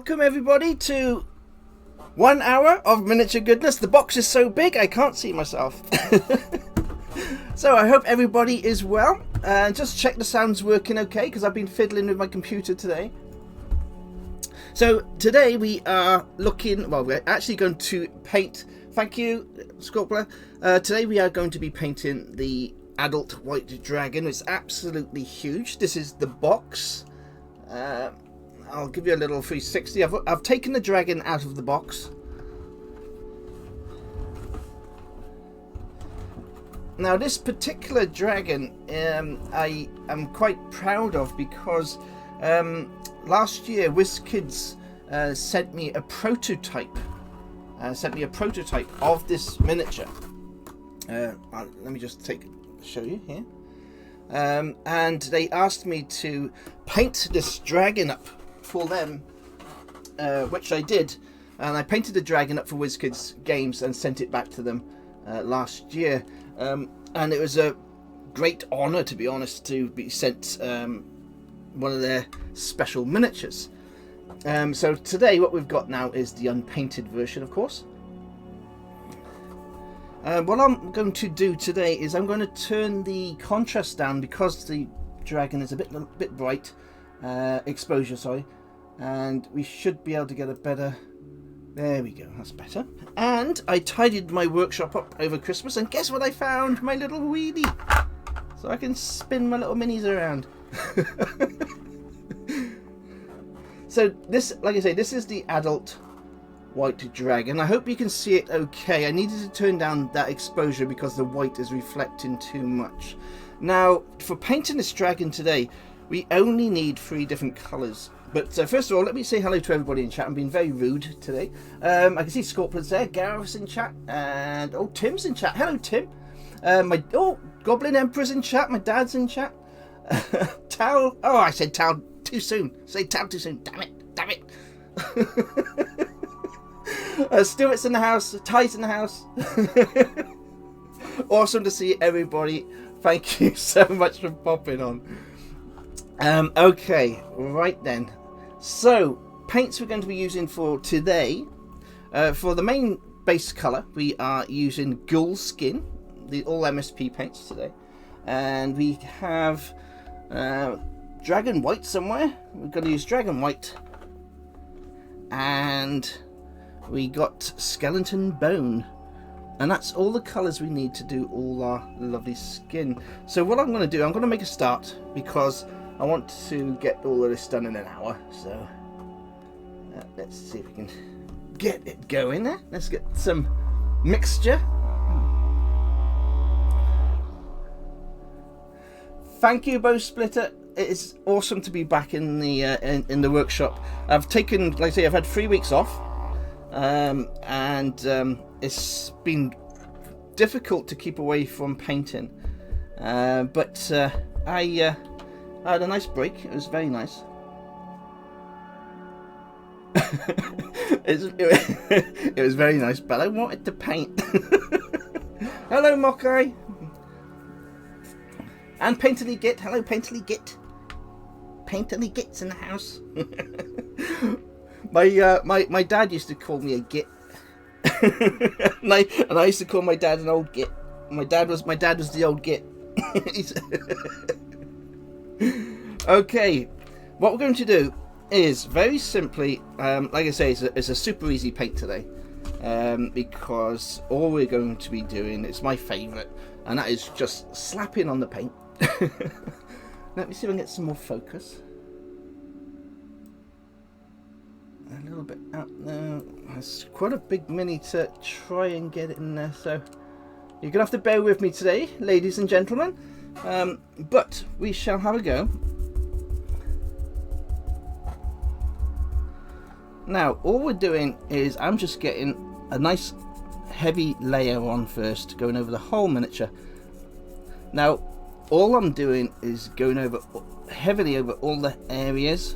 welcome everybody to 1 hour of miniature goodness. The box is so big I can't see myself. So I hope everybody is well. Just check the sound's working okay, because I've been fiddling with my computer today. So today we are looking, well, we're actually going to paint, thank you Sculptor. Today we are going to be painting the adult white dragon. It's absolutely huge. This is the box. I'll give you a little 360. I've taken the dragon out of the box. Now this particular dragon I am quite proud of, because last year Wizkids sent me a prototype. Of this miniature. Let me just show you here. And they asked me to paint this dragon up for them, which I did, and I painted the dragon up for Wizkids Games and sent it back to them last year, and it was a great honour, to be honest, to be sent one of their special miniatures. So today what we've got now is the unpainted version, of course. What I'm going to do today is I'm going to turn the contrast down, because the dragon is a bit bright, exposure, sorry, and we should be able to get a better, there we go, that's better. And I tidied my workshop up over Christmas, and guess what I found? My little wheelie, so I can spin my little minis around. So this, like I say, this is the adult white dragon. I hope you can see it okay. I needed to turn down that exposure because the white is reflecting too much. Now for painting this dragon today, we only need 3 different colours. But first of all, let me say hello to everybody in chat. I'm being very rude today. I can see Scorpion's there, Gareth's in chat, and oh, Tim's in chat. Hello Tim. Goblin Emperor's in chat. My dad's in chat. Tal. Oh, I said Tal too soon. Say Tal too soon. Damn it. Stuart's in the house, Ty's in the house. Awesome to see everybody. Thank you so much for popping on. Okay, right then. So, paints we're going to be using for today. For the main base colour, we are using Ghoul Skin, the all MSP paints today. And we have Dragon White somewhere. We're going to use Dragon White. And we got Skeleton Bone, and that's all the colours we need to do all our lovely skin. So what I'm going to do, I'm going to make a start, because I want to get all of this done in an hour. So let's see if we can get it going there. Let's get some mixture. Thank you, Bow Splitter. It is awesome to be back in the in the workshop. I've taken, like I say, I've had 3 weeks off. It's been difficult to keep away from painting, but I had a nice break. It was very nice. It was very nice, but I wanted to paint. Hello Mokai and Painterly Git. Hello Painterly Git. Painterly Git's in the house. My dad used to call me a git. and I used to call my dad an old git. My dad was the old git. Okay, what we're going to do is very simply, like I say, it's a super easy paint today, because all we're going to be doing, it's my favourite, and that is just slapping on the paint. Let me see if I can get some more focus. A little bit out there. It's quite a big mini to try and get it in there, so you're gonna have to bear with me today, ladies and gentlemen, but we shall have a go. Now all we're doing is I'm just getting a nice heavy layer on first, going over the whole miniature. Now all I'm doing is going over heavily over all the areas.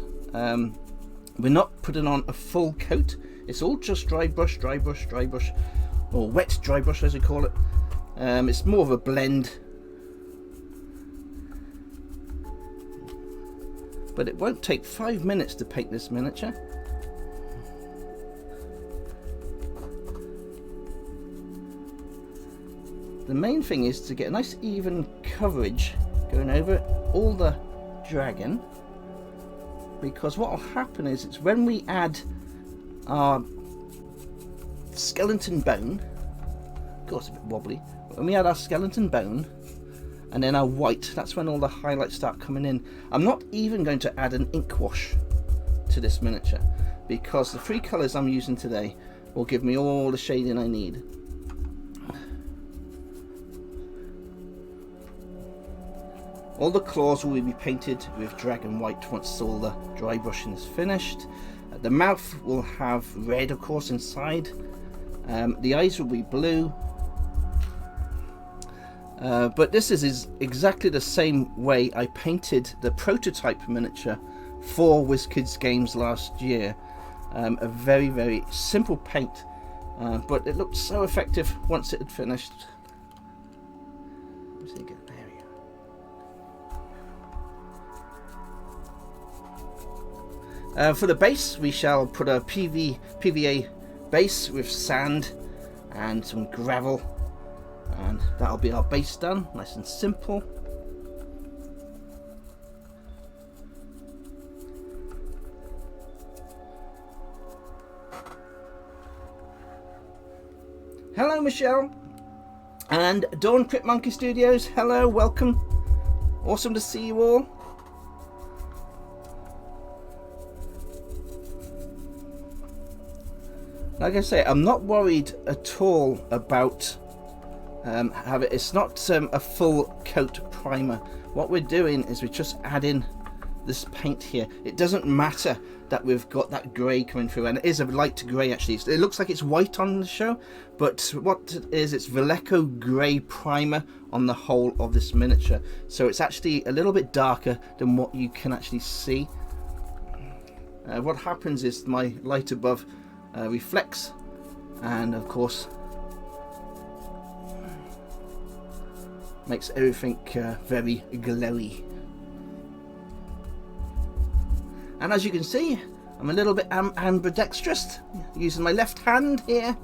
We're not putting on a full coat. It's all just dry brush, or wet dry brush as we call it. It's more of a blend. But it won't take 5 minutes to paint this miniature. the main thing is to get a nice even coverage going over all the dragon, because what will happen is it's when we add our skeleton bone, of course a bit wobbly, but when we add our skeleton bone and then our white, that's when all the highlights start coming in. I'm not even going to add an ink wash to this miniature, because the 3 colours I'm using today will give me all the shading I need. All the claws will be painted with dragon white once all the dry brushing is finished. The mouth will have red, of course, inside. The eyes will be blue. But this is exactly the same way I painted the prototype miniature for Wizkids games last year. A very, very simple paint, but it looked so effective once it had finished. For the base, we shall put a PVA base with sand and some gravel, and that'll be our base done, nice and simple. Hello Michelle, and Dawn Crypt Monkey Studios, hello, welcome, awesome to see you all. Like I say, I'm not worried at all about it's not a full coat primer. What we're doing is we're just adding this paint here. It doesn't matter that we've got that grey coming through, and it is a light grey actually. It looks like it's white on the show, but what it is, it's Veleco grey primer on the whole of this miniature. So it's actually a little bit darker than what you can actually see. What happens is my light above reflects, and of course makes everything very glowy. And as you can see, I'm a little bit ambidextrous, using my left hand here.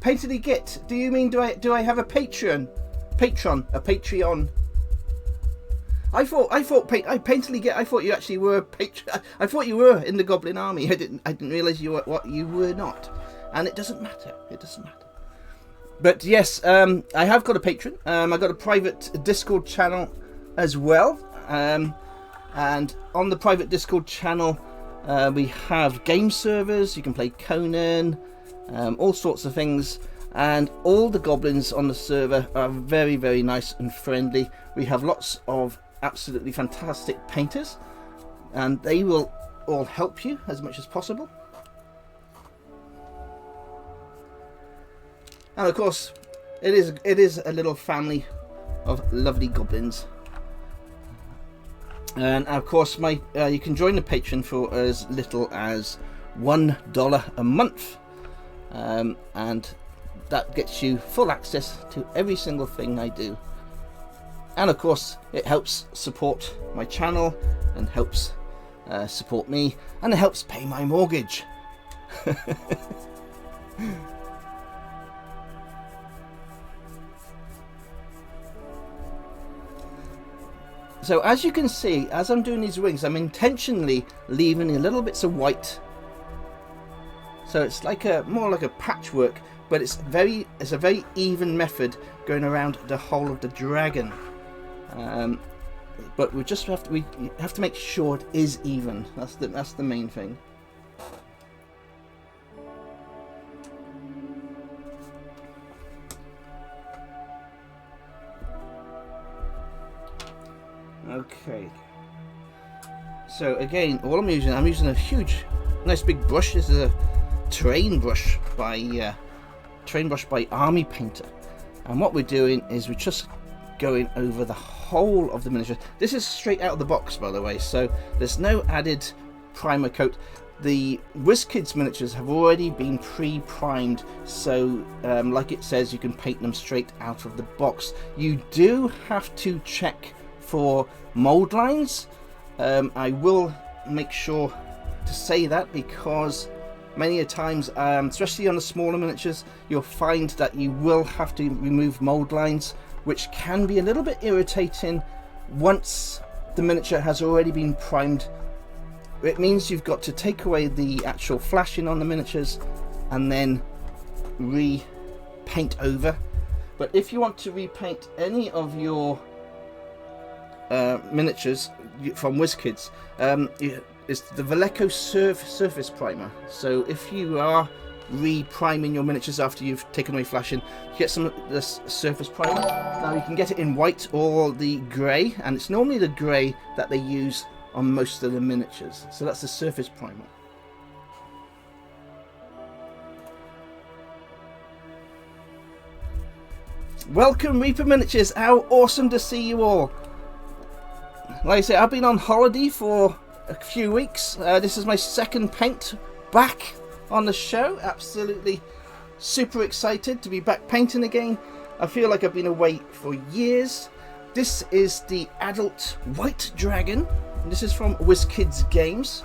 Painterly Git, do you mean do I have a Patreon? A Patreon? I Painterly Git, I thought you actually were a patron. I thought you were in the Goblin Army. I didn't realise you were not, and it doesn't matter. It doesn't matter. But yes, I have got a patron. I've got a private Discord channel as well, and on the private Discord channel we have game servers. You can play Conan. All sorts of things, and all the goblins on the server are very, very nice and friendly. We have lots of absolutely fantastic painters, and they will all help you as much as possible. And of course, it is a little family of lovely goblins. And of course, you can join the Patreon for as little as $1 a month. And that gets you full access to every single thing I do, and of course it helps support my channel and helps support me, and it helps pay my mortgage. So as you can see, as I'm doing these wings, I'm intentionally leaving a little bits of white. So it's like more like a patchwork, but it's a very even method going around the whole of the dragon. But we have to make sure it is even. That's the main thing. Okay. So again, all I'm using a huge, nice big brush. This is a terrain brush by terrain brush by Army Painter, and what we're doing is we're just going over the whole of the miniature. This is straight out of the box, by the way, so there's no added primer coat. The Wizkids miniatures have already been pre-primed, so like it says, you can paint them straight out of the box. You do have to check for mold lines. I will make sure to say that, because many a times, especially on the smaller miniatures, you'll find that you will have to remove mold lines, which can be a little bit irritating once the miniature has already been primed. It means you've got to take away the actual flashing on the miniatures and then repaint over. But if you want to repaint any of your miniatures from Wizkids, it's the Vallejo surface primer. So if you are re-priming your miniatures after you've taken away flashing, you get some of this surface primer. Now you can get it in white or the grey, and it's normally the grey that they use on most of the miniatures. So that's the surface primer. Welcome, Reaper Miniatures. How awesome to see you all. Like I say, I've been on holiday for a few weeks. This is my second paint back on the show. Absolutely super excited to be back painting again. I feel like I've been away for years. This is the adult white dragon. This is from Wizkids Games.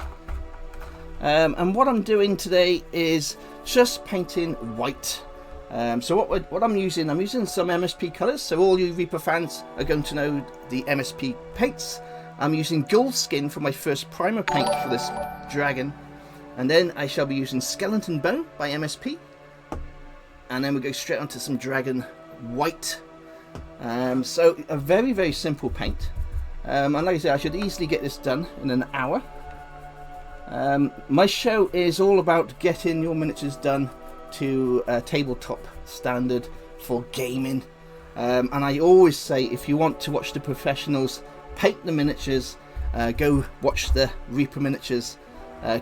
And what I'm doing today is just painting white. So what I'm using some MSP colours. So all you Reaper fans are going to know the MSP paints. I'm using gold skin for my first primer paint for this dragon. And then I shall be using Skeleton Bone by MSP. And then we'll go straight onto some dragon white. So a very, very simple paint. And like I say, I should easily get this done in an hour. My show is all about getting your miniatures done to a tabletop standard for gaming. And I always say, if you want to watch the professionals paint the miniatures, go watch the Reaper Miniatures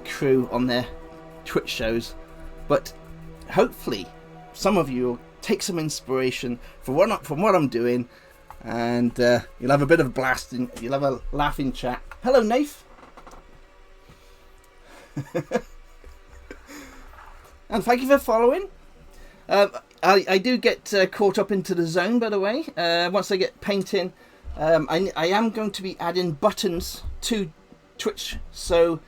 crew on their Twitch shows. But hopefully some of you will take some inspiration from what I'm doing, and you'll have a bit of a blast and you'll have a laughing chat. Hello, Nath. And thank you for following. I do get caught up into the zone, by the way. Once I get painting, I am going to be adding buttons to Twitch, so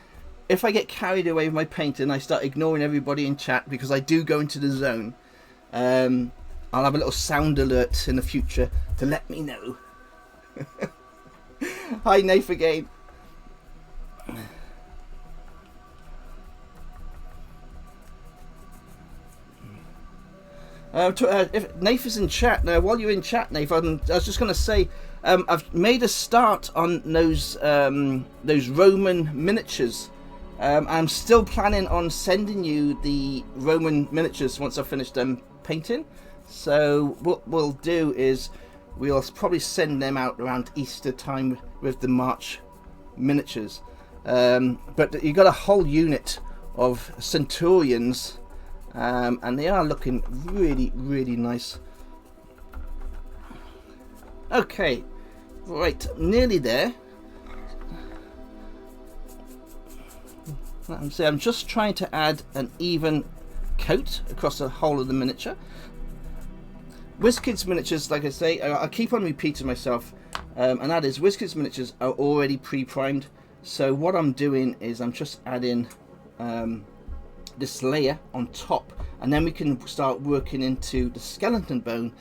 if I get carried away with my painting, I start ignoring everybody in chat because I do go into the zone. I'll have a little sound alert in the future to let me know. Hi, Nath again. If Nath is in chat now, while you're in chat, Nath, I was just going to say, I've made a start on those Roman miniatures. I'm still planning on sending you the Roman miniatures once I've finished them painting. So what we'll do is we'll probably send them out around Easter time with the March miniatures. But you got a whole unit of Centurions, and they are looking really, really nice. Okay, right, nearly there. I'm just trying to add an even coat across the whole of the miniature. Wizkids miniatures, like I say, I keep on repeating myself, and that is Wizkids miniatures are already pre-primed. So what I'm doing is I'm just adding this layer on top, and then we can start working into the skeleton bone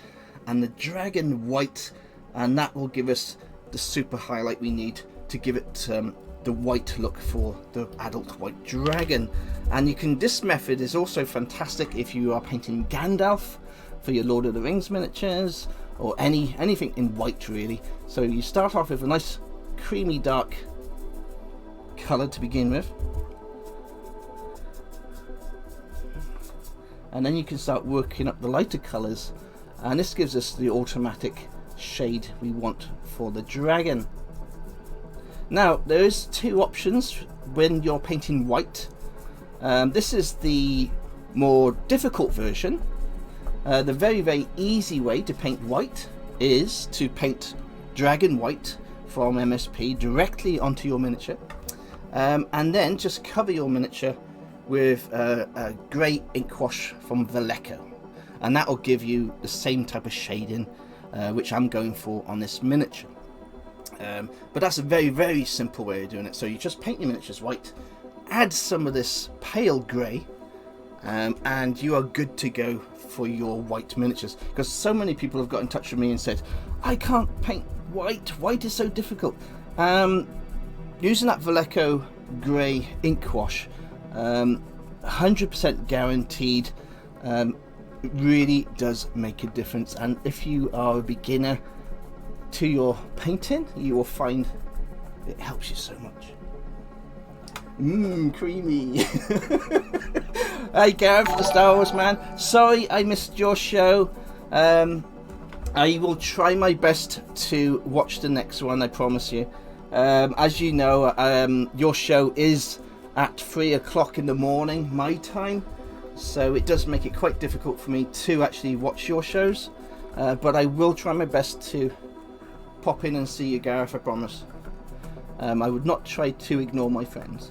and the dragon white, and that will give us the super highlight we need to give it the white look for the adult white dragon. And this method is also fantastic if you are painting Gandalf for your Lord of the Rings miniatures, or anything in white really. So you start off with a nice creamy dark colour to begin with, and then you can start working up the lighter colours, and this gives us the automatic shade we want for the dragon. Now there is two options when you're painting white. This is the more difficult version. The very easy way to paint white is to paint Dragon White from MSP directly onto your miniature, and then just cover your miniature with a grey ink wash from Vallejo, and that will give you the same type of shading which I'm going for on this miniature. But that's a very simple way of doing it. So you just paint your miniatures white, add some of this pale grey, and you are good to go for your white miniatures, because so many people have got in touch with me and said, I can't paint white is so difficult. Using that Vallejo grey ink wash, 100% guaranteed, really does make a difference. And if you are a beginner to your painting, you will find it helps you so much. Creamy. Hey Gareth, the Star Wars man, sorry I missed your show. I will try my best to watch the next one, I promise you. As you know, your show is at 3 o'clock in the morning my time, so it does make it quite difficult for me to actually watch your shows, but I will try my best to pop in and see you, Gareth, I promise. I would not try to ignore my friends,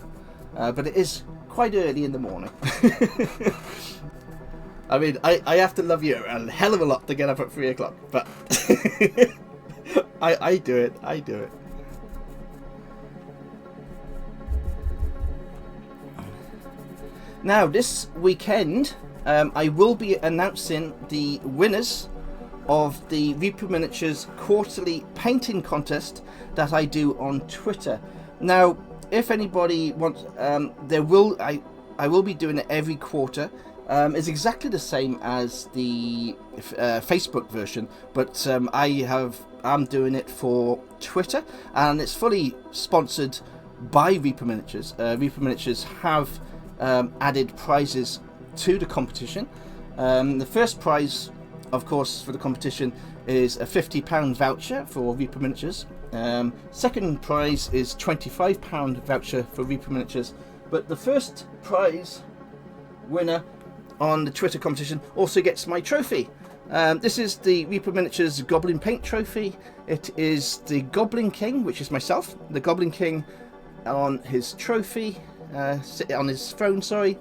but it is quite early in the morning. I mean, I have to love you a hell of a lot to get up at 3 o'clock, but I do it. Now, this weekend, I will be announcing the winners of the Reaper Miniatures quarterly painting contest that I do on Twitter. Now, if anybody wants, I will be doing it every quarter. It's exactly the same as the Facebook version, but I'm doing it for Twitter, and it's fully sponsored by Reaper Miniatures. Reaper Miniatures have added prizes to the competition. The first prize, of course, for the competition is a £50 voucher for Reaper Miniatures. Second prize is £25 voucher for Reaper Miniatures, but the first prize winner on the Twitter competition also gets my trophy. This is the Reaper Miniatures Goblin Paint Trophy. It is the Goblin King, which is myself, the Goblin King on his trophy, on his throne, sorry.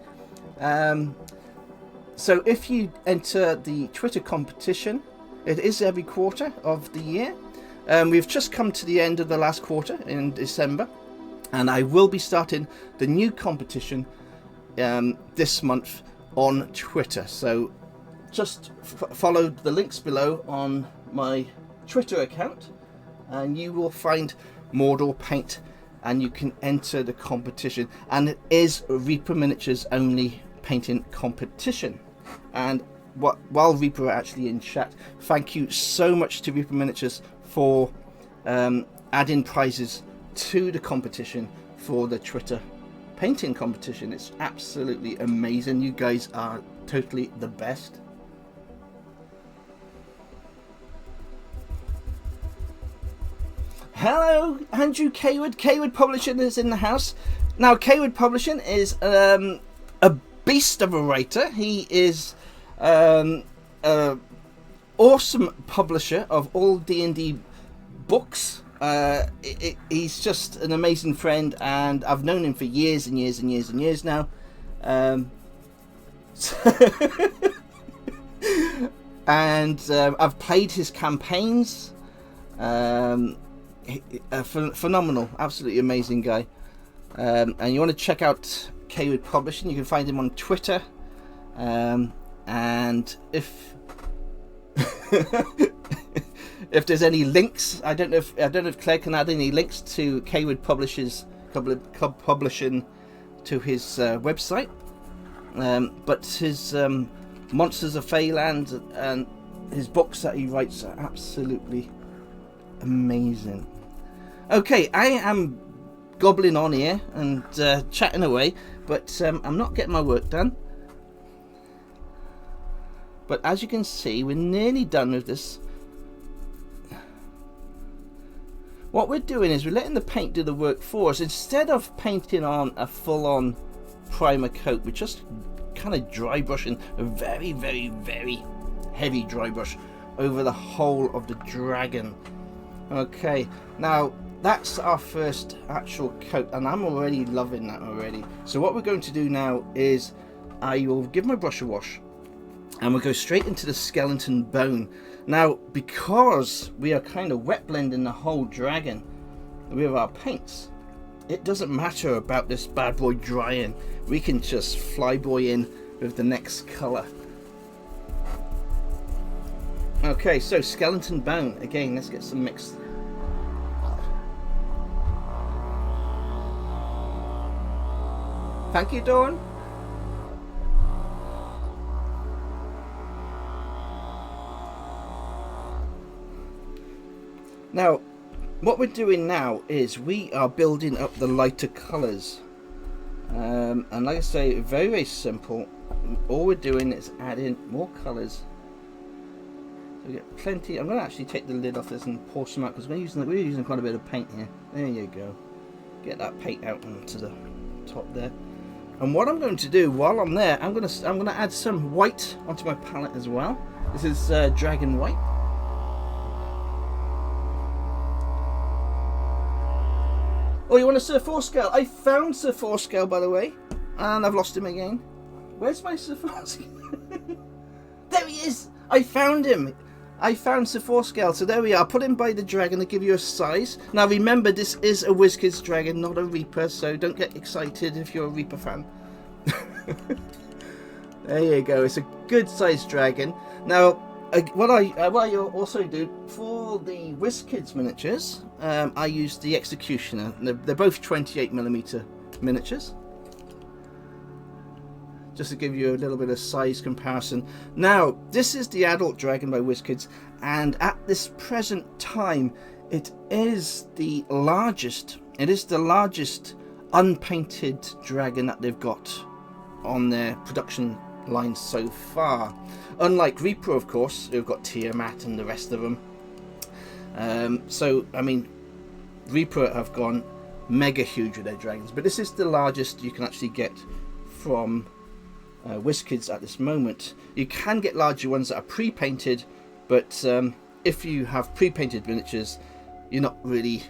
So if you enter the Twitter competition, it is every quarter of the year. We've just come to the end of the last quarter in December, and I will be starting the new competition this month on Twitter. So just follow the links below on my Twitter account, and you will find Mordor Paint, and you can enter the competition. And it is a Reaper Miniatures only painting competition. And while Reaper are actually in chat, thank you so much to Reaper Miniatures for adding prizes to the competition for the Twitter painting competition. It's absolutely amazing. You guys are totally the best. Hello, Andrew Kaywood. Kaywood Publishing is in the house. Now, Kaywood Publishing is a beast of a writer. He is an awesome publisher of all D&D books. He's just an amazing friend, and I've known him for years and years and years and years now. And I've played his campaigns. Phenomenal, absolutely amazing guy. And you want to check out Kaywood Publishing, you can find him on Twitter. And if if there's any links, I don't know if Claire can add any links to Kaywood Publishing to his website. But his Monsters of Feyland and his books that he writes are absolutely amazing. Okay, I am gobbling on here and chatting away, but I'm not getting my work done. But as you can see, we're nearly done with this. What we're doing is we're letting the paint do the work for us. Instead of painting on a full-on primer coat, we're just kind of dry brushing a very heavy dry brush over the whole of the dragon. Okay, now that's our first actual coat, and I'm already loving that already. So what we're going to do now is I will give my brush a wash, and we'll go straight into the skeleton bone. Now, because we are kind of wet blending the whole dragon with our paints, it doesn't matter about this bad boy drying. We can just flyboy in with the next color. Okay, so skeleton bone. Again, let's get some mixed. Thank you, Dawn. Now, what we're doing now is we are building up the lighter colours. And like I say, very, very simple. All we're doing is adding more colours. So we get plenty. I'm going to actually take the lid off this and pour some out, because we're using quite a bit of paint here. There you go. Get that paint out onto the top there. And what I'm going to do while I'm there, I'm going to add some white onto my palette as well. This is dragon white. Oh, you want a Sir 4 scale? I found Sir 4 scale, by the way, and I've lost him again. Where's my Sir 4 scale? There he is! I found him. I found Sir 4 scale, so there we are. Put him by the dragon to give you a size. Now remember, this is a Wizkids dragon, not a Reaper, so don't get excited if you're a Reaper fan. There you go. It's a good sized dragon. Now, what I also do for the Wizkids miniatures, I use the Executioner. They're both 28mm miniatures, just to give you a little bit of size comparison. Now, this is the adult dragon by Wizkids, and at this present time, it is the largest. It is the largest unpainted dragon that they've got on their production line so far. Unlike Reaper, of course, who've got Tiamat and the rest of them. So, I mean, Reaper have gone mega huge with their dragons, but this is the largest you can actually get from Wizkids at this moment. You can get larger ones that are pre-painted, but if you have pre-painted miniatures, you're not really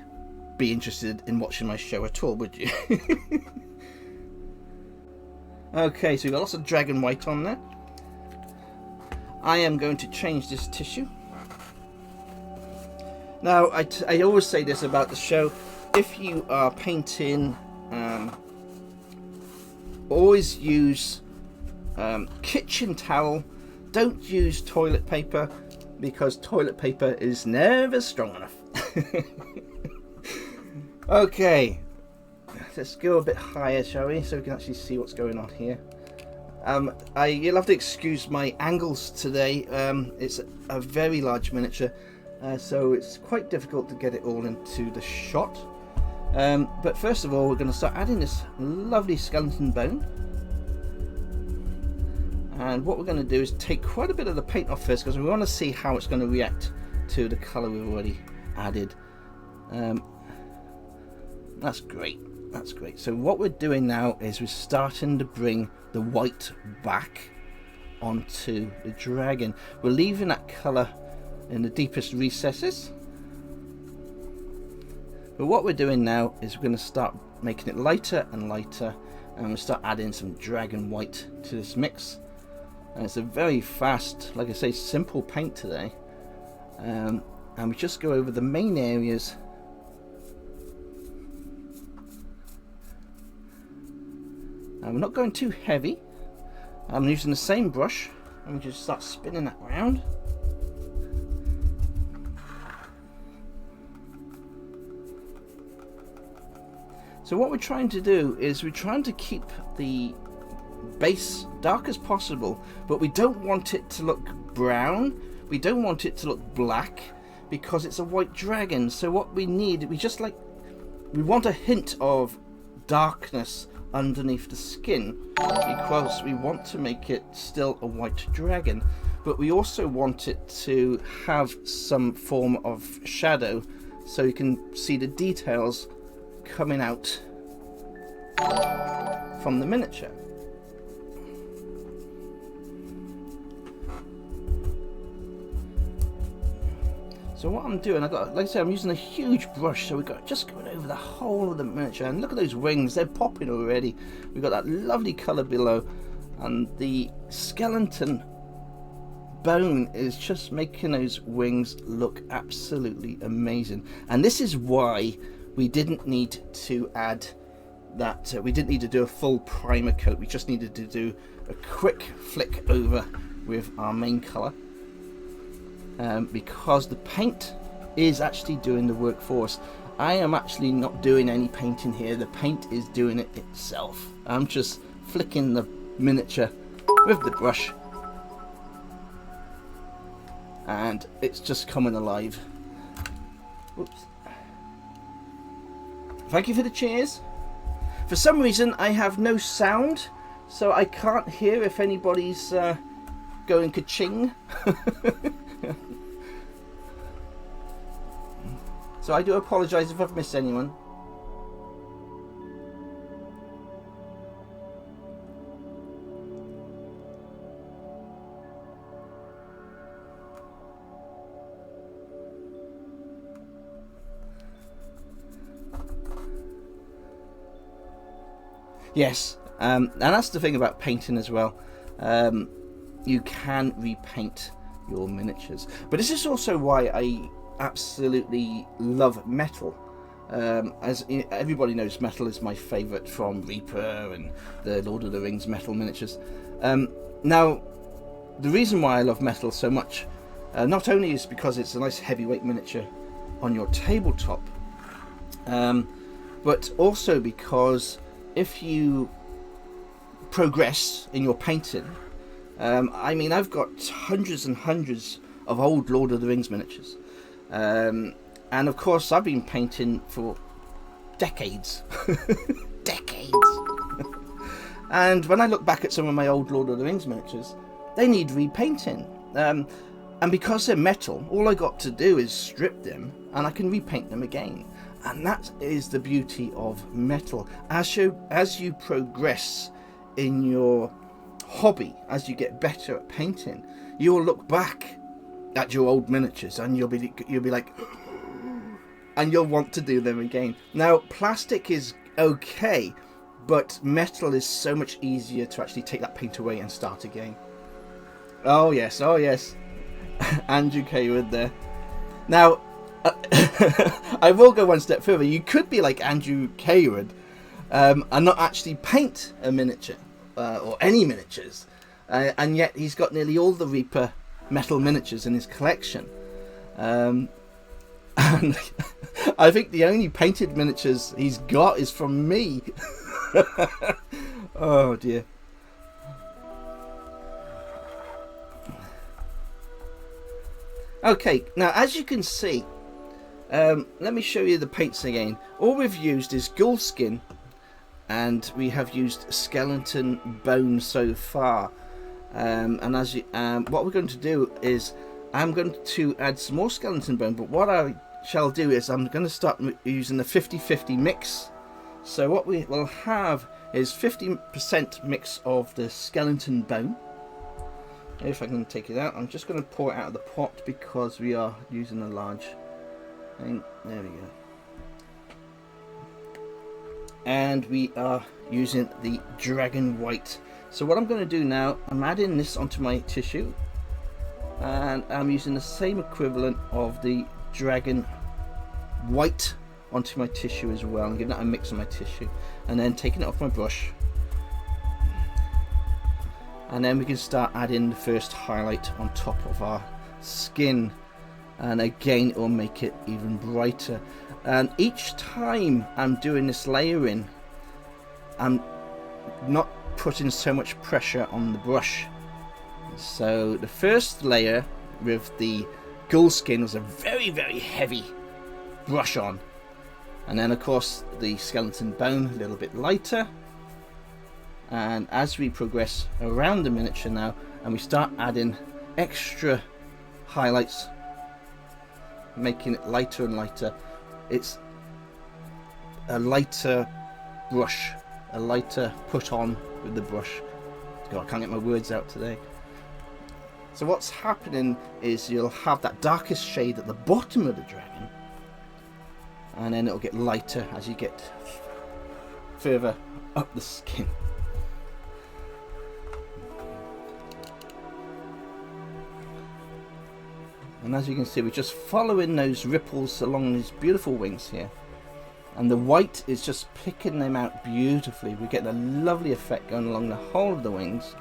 be interested in watching my show at all, would you? Okay, so we've got lots of dragon white on there. I am going to change this tissue. Now, I always say this about the show: if you are painting, always use kitchen towel. Don't use toilet paper, because toilet paper is never strong enough. Okay, let's go a bit higher, shall we, so we can actually see what's going on here. You'll have to excuse my angles today. It's a very large miniature, so it's quite difficult to get it all into the shot. But first of all, we're going to start adding this lovely skeleton bone. And what we're going to do is take quite a bit of the paint off first, because we want to see how it's going to react to the colour we've already added. That's great. That's great. So what we're doing now is we're starting to bring the white back onto the dragon. We're leaving that colour in the deepest recesses. But what we're doing now is we're going to start making it lighter and lighter, and we'll start adding some dragon white to this mix. And it's a very fast, like I say, simple paint today. And we just go over the main areas. And we're not going too heavy. I'm using the same brush, and we just start spinning that round. So what we're trying to do is we're trying to keep the base dark as possible, but we don't want it to look brown. We don't want it to look black, because it's a white dragon. So what we need, we want a hint of darkness underneath the skin, because we want to make it still a white dragon, but we also want it to have some form of shadow, so you can see the details coming out from the miniature. So what I'm doing, like I said, I'm using a huge brush, so we've got just going over the whole of the miniature. And look at those wings, they're popping already. We've got that lovely colour below, and the skeleton bone is just making those wings look absolutely amazing. And this is why we didn't need to add that, we didn't need to do a full primer coat. We just needed to do a quick flick over with our main colour. Because the paint is actually doing the work for us. I am actually not doing any painting here. The paint is doing it itself. I'm just flicking the miniature with the brush, and it's just coming alive. Oops. Thank you for the cheers. For some reason I have no sound, so I can't hear if anybody's going ka-ching. So I do apologise if I've missed anyone. Yes, and that's the thing about painting as well. You can repaint your miniatures, but this is also why I absolutely love metal. As everybody knows, metal is my favourite from Reaper and the Lord of the Rings metal miniatures. Now, the reason why I love metal so much, not only is because it's a nice heavyweight miniature on your tabletop, but also because if you progress in your painting, I mean, I've got hundreds and hundreds of old Lord of the Rings miniatures. And of course I've been painting for decades. Decades. And when I look back at some of my old Lord of the Rings miniatures, they need repainting. And because they're metal, all I got to do is strip them and I can repaint them again. And that is the beauty of metal. As you progress in your hobby, as you get better at painting, you will look back at your old miniatures and you'll be like, and you'll want to do them again. Now, plastic is okay, but metal is so much easier to actually take that paint away and start again. Oh yes, oh yes. Andrew Kaywood there. Now, I will go one step further. You could be like Andrew Kaywood and not actually paint a miniature or any miniatures, and yet he's got nearly all the Reaper metal miniatures in his collection, and I think the only painted miniatures he's got is from me. Oh dear. Okay, now as you can see, let me show you the paints again. All we've used is ghoul skin, and we have used skeleton bone so far. And as you, what we're going to do is I'm going to add some more skeleton bone, but what I shall do is I'm going to start using the 50-50 mix. So what we will have is 50% mix of the skeleton bone. If I can take it out, I'm just going to pour it out of the pot because we are using a large thing. There we go. And we are using the dragon white. So what I'm going to do now, I'm adding this onto my tissue, and I'm using the same equivalent of the dragon white onto my tissue as well. I'm giving that a mix on my tissue, and then taking it off my brush, and then we can start adding the first highlight on top of our skin, and again it will make it even brighter. And each time I'm doing this layering, I'm not putting so much pressure on the brush. So the first layer with the ghoul skin was a very heavy brush on, and then of course the skeleton bone a little bit lighter. And as we progress around the miniature now and we start adding extra highlights, making it lighter and lighter, it's a lighter brush, a lighter put on with the brush. God, I can't get my words out today. So what's happening is you'll have that darkest shade at the bottom of the dragon, and then it'll get lighter as you get further up the skin. And as you can see, we're just following those ripples along these beautiful wings here. And the white is just picking them out beautifully. We get a lovely effect going along the whole of the wings.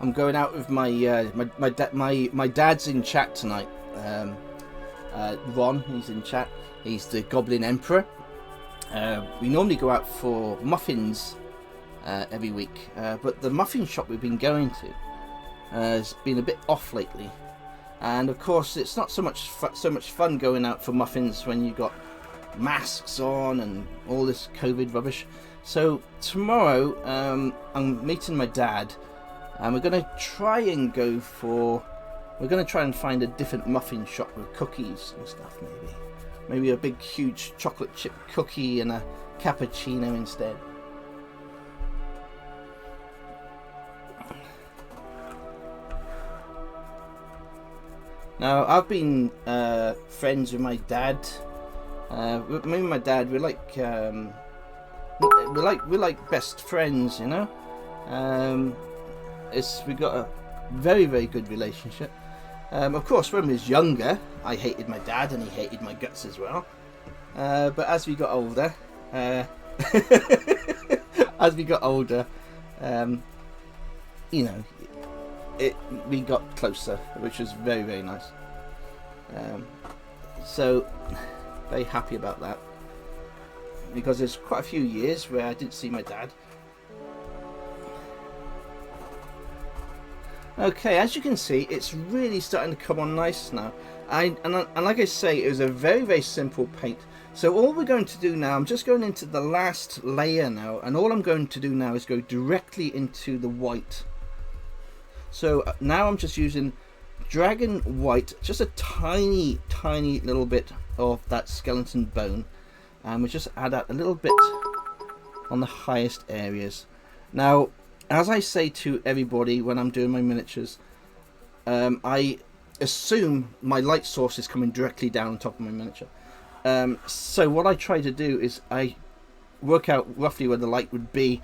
I'm going out with my dad's in chat tonight. Ron, he's in chat. He's the Goblin Emperor. We normally go out for muffins every week, but the muffin shop we've been going to has been a bit off lately. And of course, it's not so much fun going out for muffins when you got masks on and all this COVID rubbish. So tomorrow, I'm meeting my dad. And we're going to try and find a different muffin shop with cookies and stuff, maybe a big huge chocolate chip cookie and a cappuccino instead. Now I've been friends with my dad. Me and my dad, we're like best friends, you know. We got a very, very good relationship. Of course, when we was younger, I hated my dad and he hated my guts as well. But as we got older, you know, we got closer, which was very, very nice. So, very happy about that, because there's quite a few years where I didn't see my dad. Okay, as you can see, it's really starting to come on nice now. And like I say, it was a very, very simple paint. So all we're going to do now, I'm just going into the last layer now, and all I'm going to do now is go directly into the white. So now I'm just using dragon white, just a tiny, tiny little bit of that skeleton bone, and we just add out a little bit on the highest areas. Now, as I say to everybody when I'm doing my miniatures, I assume my light source is coming directly down on top of my miniature. So what I try to do is I work out roughly where the light would be.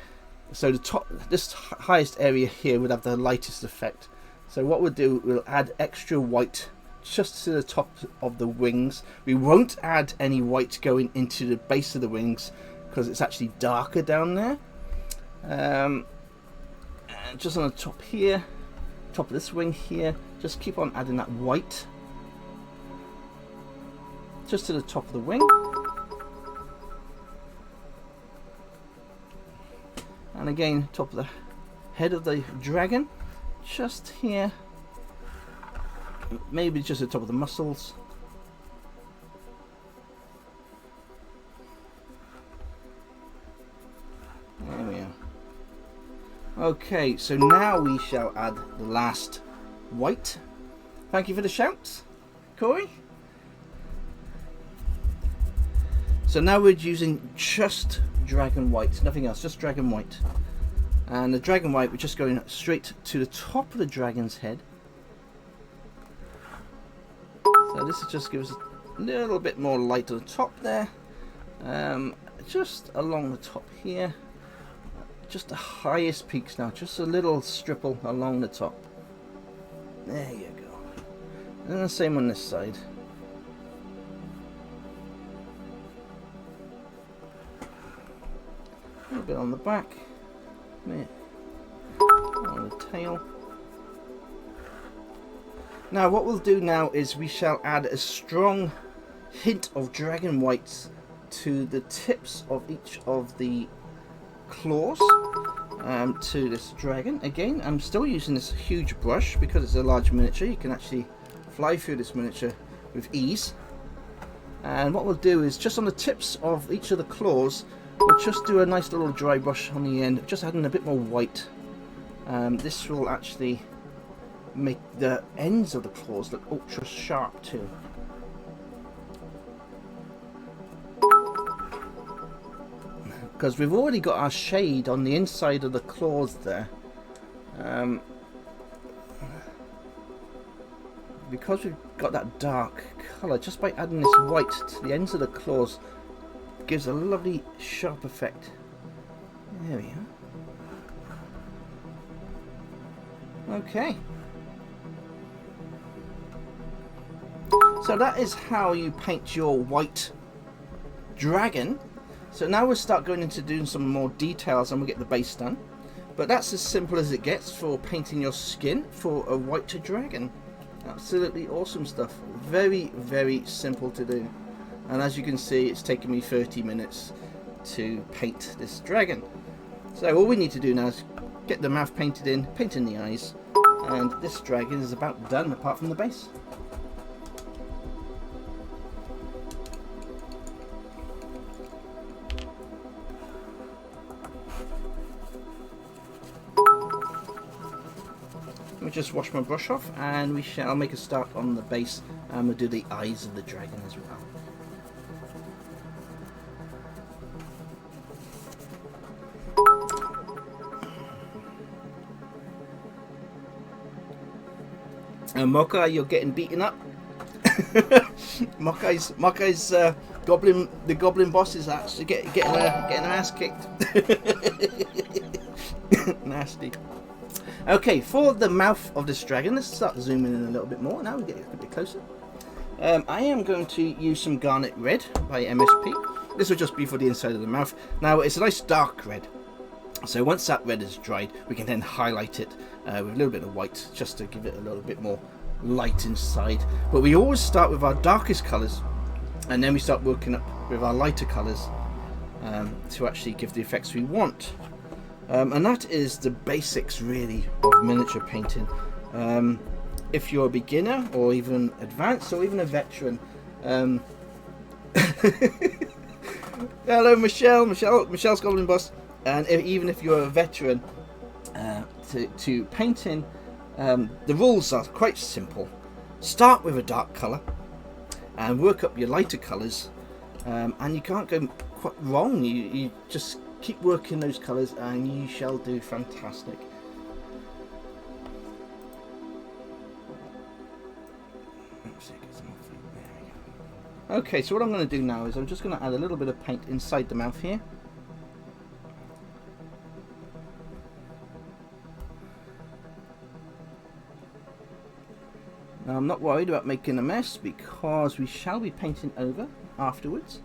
So this highest area here would have the lightest effect. So what we'll do, we'll add extra white just to the top of the wings. We won't add any white going into the base of the wings because it's actually darker down there. And just on the top here, top of this wing here, just keep on adding that white just to the top of the wing. And again, top of the head of the dragon, just here, maybe just the top of the muscles. There we are. Okay, so now we shall add the last white. Thank you for the shouts, Corey. So now we're using just dragon white, nothing else, just dragon white. And the dragon white, we're just going straight to the top of the dragon's head. So this just gives a little bit more light on the top there. Just along the top here. Just the highest peaks now, just a little stipple along the top. There you go. And the same on this side. A little bit on the back. On the tail. Now what we'll do now is we shall add a strong hint of dragon whites to the tips of each of the claws to this dragon. Again, I'm still using this huge brush because it's a large miniature. You can actually fly through this miniature with ease. And what we'll do is just on the tips of each of the claws, we'll just do a nice little dry brush on the end, just adding a bit more white. This will actually make the ends of the claws look ultra sharp too. Because we've already got our shade on the inside of the claws there. Because we've got that dark colour, just by adding this white to the ends of the claws gives a lovely sharp effect. There we are. Okay. So that is how you paint your white dragon. So now we'll start going into doing some more details and we'll get the base done. But that's as simple as it gets for painting your skin for a white dragon. Absolutely awesome stuff. Very, very simple to do. And as you can see, it's taken me 30 minutes to paint this dragon. So all we need to do now is get the mouth painted in, paint in the eyes, and this dragon is about done apart from the base. Let me just wash my brush off and we shall make a start on the base, and we'll do the eyes of the dragon as well. And Mokai, you're getting beaten up. Mokai's goblin. The goblin boss is actually getting her ass kicked. Nasty. Okay, for the mouth of this dragon, let's start zooming in a little bit more. Now we get a bit closer. I am going to use some Garnet Red by MSP. This will just be for the inside of the mouth. Now it's a nice dark red. So once that red is dried, we can then highlight it with a little bit of white, just to give it a little bit more light inside. But we always start with our darkest colours, and then we start working up with our lighter colours to actually give the effects we want. And that is the basics really of miniature painting. If you're a beginner or even advanced or even a veteran. Hello Michelle's Goblin Boss. And even if you're a veteran to painting, the rules are quite simple. Start with a dark colour and work up your lighter colours, and you can't go quite wrong. You just keep working those colours and you shall do fantastic. Okay, so what I'm going to do now is I'm just going to add a little bit of paint inside the mouth here. Now I'm not worried about making a mess because we shall be painting over afterwards.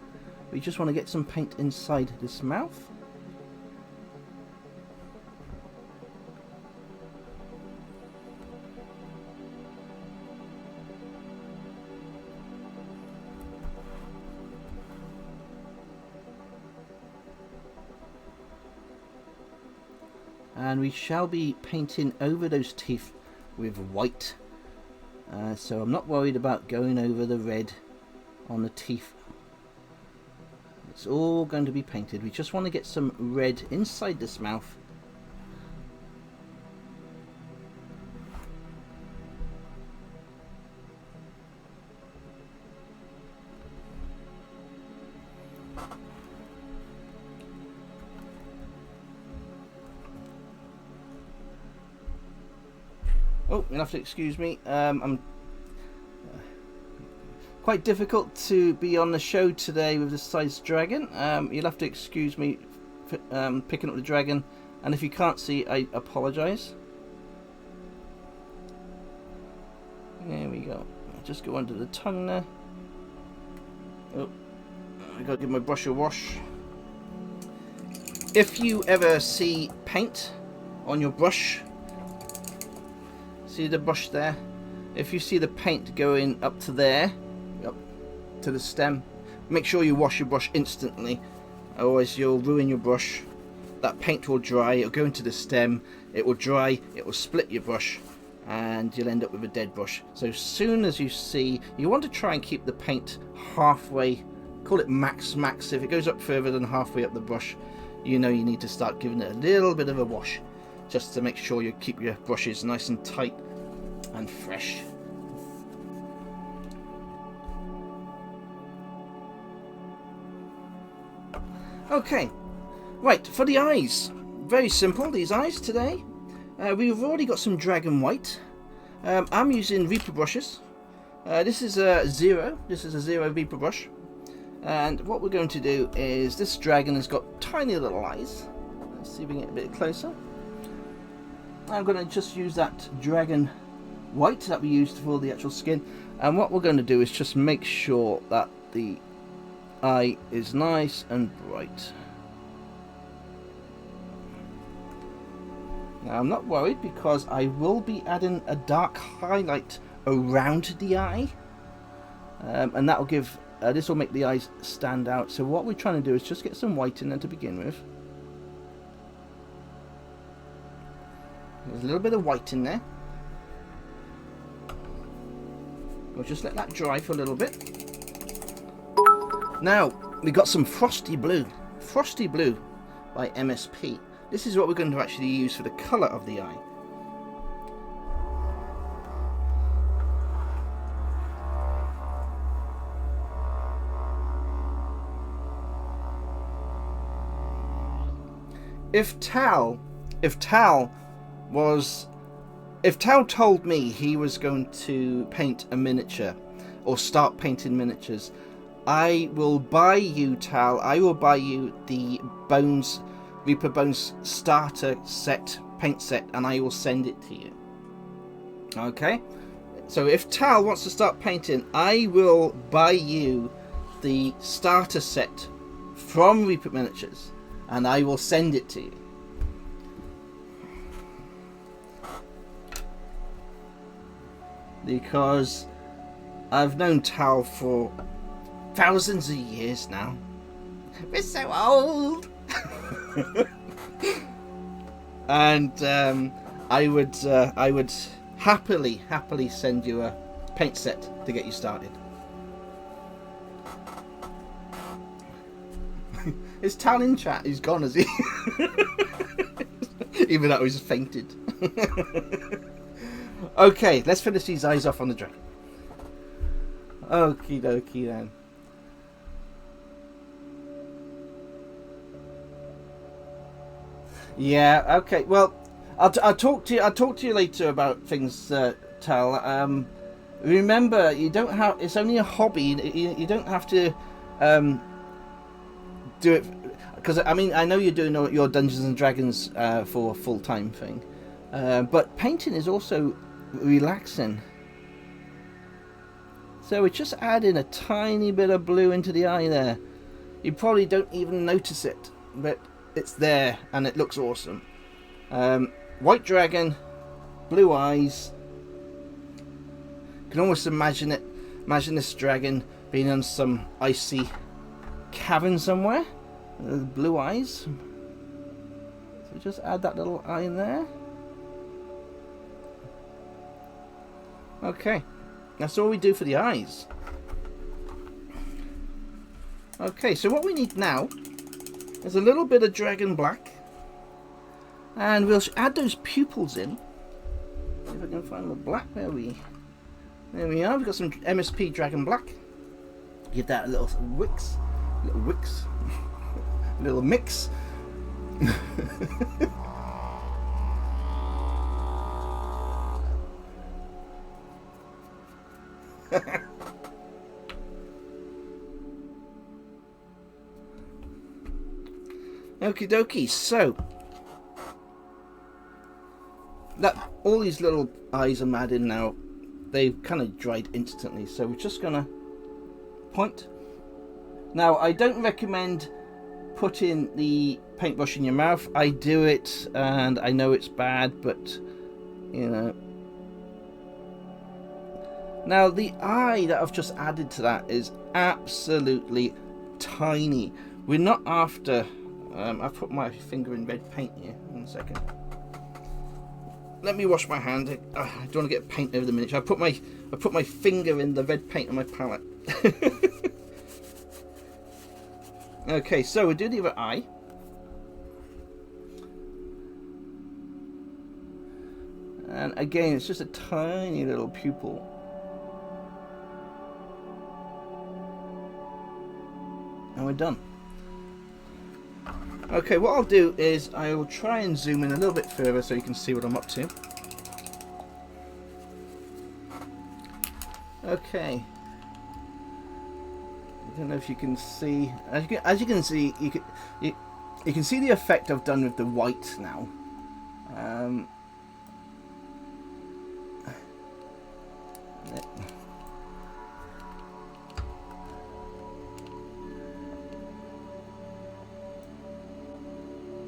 We just want to get some paint inside this mouth. And we shall be painting over those teeth with white. So I'm not worried about going over the red on the teeth. It's all going to be painted. We just want to get some red inside this mouth. Oh, you'll have to excuse me. I'm quite difficult to be on the show today with this size dragon. You'll have to excuse me for picking up the dragon, and if you can't see, I apologise. There we go. I'll just go under the tongue there. Oh, I gotta give my brush a wash. If you ever see paint on your brush, see the brush there? If you see the paint going up to there, up to the stem, make sure you wash your brush instantly, otherwise you'll ruin your brush. That paint will dry, it'll go into the stem, it will dry, it will split your brush, and you'll end up with a dead brush. So as soon as you see, you want to try and keep the paint halfway, call it max. If it goes up further than halfway up the brush, you know you need to start giving it a little bit of a wash, just to make sure you keep your brushes nice and tight and fresh. Okay, right, for the eyes, very simple, these eyes today. We've already got some dragon white. I'm using Reaper brushes. This is a zero Reaper brush. And what we're going to do is, this dragon has got tiny little eyes. Let's see if we can get a bit closer. I'm going to just use that dragon white that we used for the actual skin. And what we're going to do is just make sure that the eye is nice and bright. Now I'm not worried because I will be adding a dark highlight around the eye, and that will give this will make the eyes stand out. So what we're trying to do is just get some white in there to begin with. There's a little bit of white in there. We'll just let that dry for a little bit. Now we got some Frosty Blue by MSP. This is what we're going to actually use for the colour of the eye. If Tal told me he was going to paint a miniature or start painting miniatures, I will buy you, Tal, I will buy you the Reaper Bones starter set, paint set, and I will send it to you. Okay? So if Tal wants to start painting, I will buy you the starter set from Reaper Miniatures, and I will send it to you. Because I've known Tal for thousands of years now. We're so old. And I would happily send you a paint set to get you started. Is Tal in chat? He's gone, is he? Even though he's fainted. Okay, let's finish these eyes off on the dragon. Okie dokie then. Yeah. Okay. Well, I'll talk to you later about things, Tal. Remember, you don't have. It's only a hobby. You don't have to do it, because I mean I know you're doing your Dungeons and Dragons for a full-time thing, but painting is also relaxing. So we're just adding a tiny bit of blue into the eye there. You probably don't even notice it, but it's there and it looks awesome. White dragon, blue eyes. You can almost imagine it. Imagine this dragon being in some icy cavern somewhere. Blue eyes. So just add that little eye in there. Okay, that's all we do for the eyes. Okay, so what we need now is a little bit of dragon black, and we'll add those pupils in. See if I can find the black. There we are. We've got some MSP dragon black. Give that a little wicks, little mix. Okie dokie, so that all these little eyes I'm adding now, they've kind of dried instantly, so we're just gonna point. Now I don't recommend putting the paintbrush in your mouth. I do it and I know it's bad, but you know. Now the eye that I've just added to that is absolutely tiny. We're not after I've put my finger in red paint here. 1 second. let me wash my hand. I don't want to get paint over the miniature. I put my finger in the red paint on my palette. Okay, so we do the other eye. And again, it's just a tiny little pupil. And we're done. Okay, what I'll do is I will try and zoom in a little bit further so you can see what I'm up to. Okay. I don't know if you can see. As you can see, you can see the effect I've done with the white now.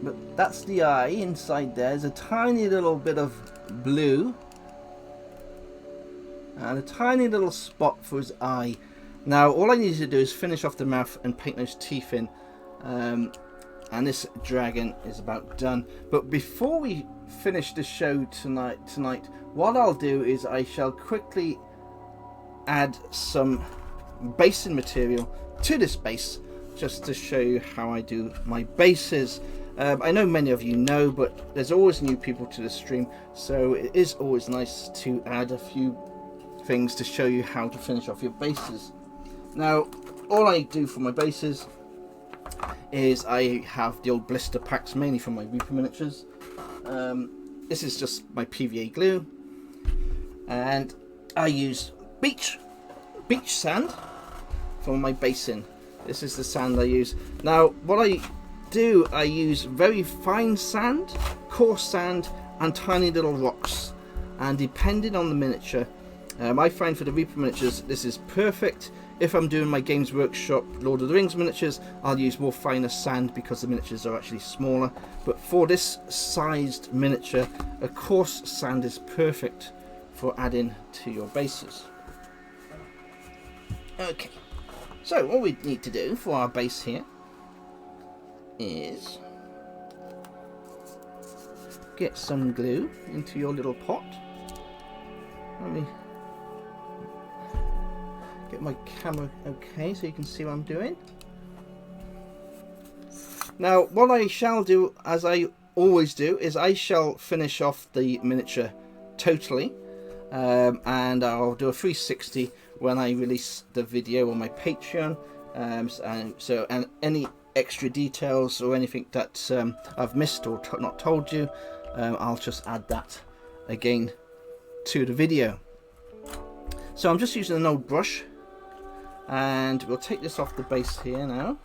But that's the eye. Inside there's a tiny little bit of blue and a tiny little spot for his eye. Now all I need to do is finish off the mouth and paint those teeth in, and this dragon is about done. But before we finish the show tonight, what I'll do is I shall quickly add some basing material to this base, just to show you how I do my bases. I know many of you know, but there's always new people to the stream, so it is always nice to add a few things to show you how to finish off your bases. Now, all I do for my bases is I have the old blister packs, mainly from my Reaper miniatures. This is just my PVA glue, and I use beach sand for my basing. This is the sand I use. Now, what I use very fine sand, coarse sand, and tiny little rocks. And depending on the miniature, I find for the Reaper miniatures this is perfect. If I'm doing my Games Workshop Lord of the Rings miniatures, I'll use more finer sand because the miniatures are actually smaller. But for this sized miniature, a coarse sand is perfect for adding to your bases. Okay, so all we need to do for our base here is get some glue into your little pot. Let me get my camera okay so you can see what I'm doing. Now what I shall do, as I always do, is I shall finish off the miniature totally, and I'll do a 360 when I release the video on my Patreon, and any extra details or anything that I've missed or not told you, I'll just add that again to the video. So I'm just using an old brush, and we'll take this off the base here now.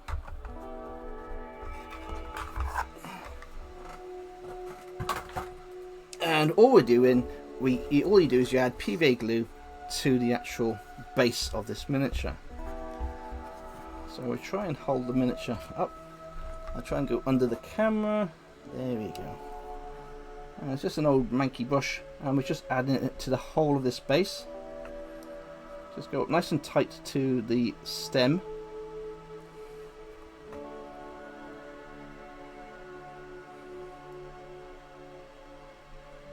And all we're doing, all you do is you add PVA glue to the actual base of this miniature. So we'll try and hold the miniature up. I'll try and go under the camera. There we go. And it's just an old manky brush, and we're just adding it to the whole of this base. Just go up nice and tight to the stem.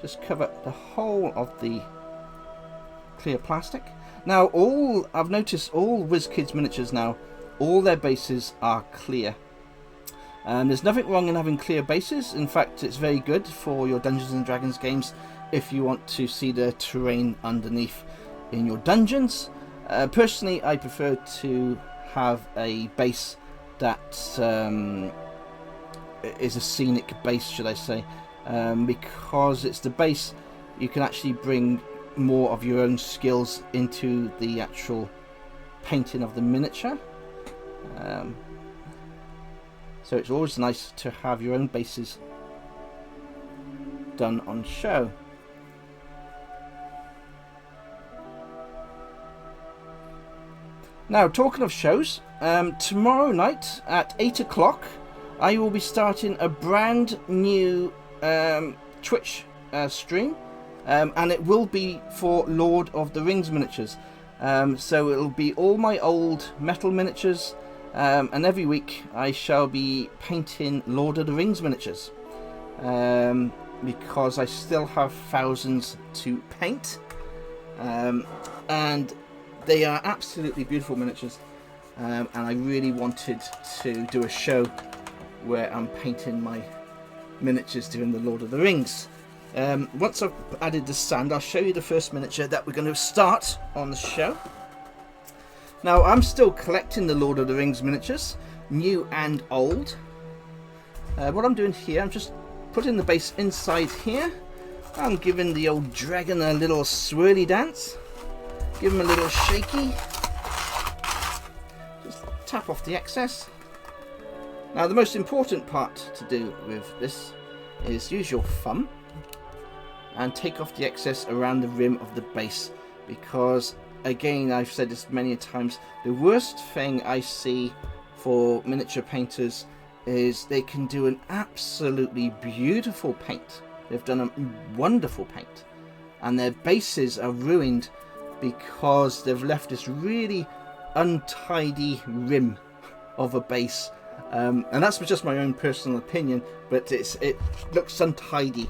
Just cover the whole of the clear plastic. Now I've noticed all Wizkids miniatures now, all their bases are clear. And there's nothing wrong in having clear bases. In fact, it's very good for your Dungeons and Dragons games if you want to see the terrain underneath in your dungeons. Personally, I prefer to have a base that is a scenic base, should I say, because it's the base you can actually bring more of your own skills into the actual painting of the miniature. So it's always nice to have your own bases done on show. Now, talking of shows, tomorrow night at 8 o'clock I will be starting a brand new Twitch stream, and it will be for Lord of the Rings miniatures. So it'll be all my old metal miniatures, and every week I shall be painting Lord of the Rings miniatures. because I still have thousands to paint, and they are absolutely beautiful miniatures, and I really wanted to do a show where I'm painting my miniatures doing the Lord of the Rings. Once I've added the sand, I'll show you the first miniature that we're going to start on the show. Now, I'm still collecting the Lord of the Rings miniatures, new and old. What I'm doing here, I'm just putting the base inside here. I'm giving the old dragon a little swirly dance. Give him a little shaky. Just tap off the excess. Now, the most important part to do with this is use your thumb and take off the excess around the rim of the base, because again, I've said this many times, the worst thing I see for miniature painters is they can do an absolutely beautiful paint. They've done a wonderful paint, and their bases are ruined because they've left this really untidy rim of a base. And that's just my own personal opinion, but it looks untidy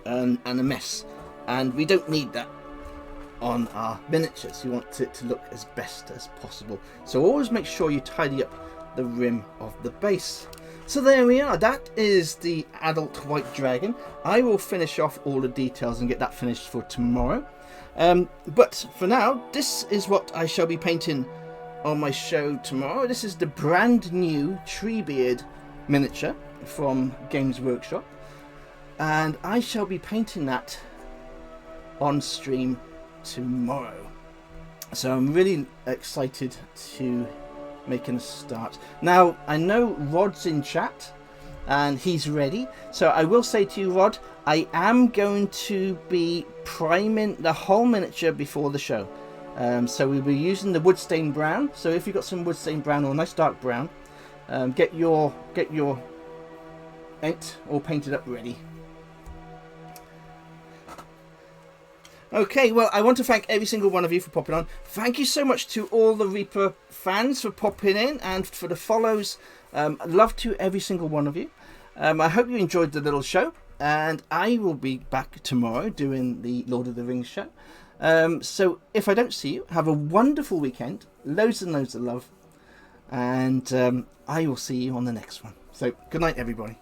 and a mess, and we don't need that on our miniatures. You want it to look as best as possible, so always make sure you tidy up the rim of the base. So there we are, that is the adult white dragon. I will finish off all the details and get that finished for tomorrow, but for now, this is what I shall be painting on my show tomorrow. This is the brand new Treebeard miniature from Games Workshop, and I shall be painting that on stream tomorrow. So I'm really excited to making a start. Now, I know Rod's in chat and he's ready, so I will say to you, Rod, I am going to be priming the whole miniature before the show. So we'll be using the wood stain brown. So if you've got some wood stain brown or a nice dark brown, get your paint all painted up ready. Okay, well, I want to thank every single one of you for popping on. Thank you so much to all the Reaper fans for popping in and for the follows. Love to every single one of you. I hope you enjoyed the little show, and I will be back tomorrow doing the Lord of the Rings show. So if I don't see you, have a wonderful weekend, loads and loads of love, and I will see you on the next one. So good night, everybody.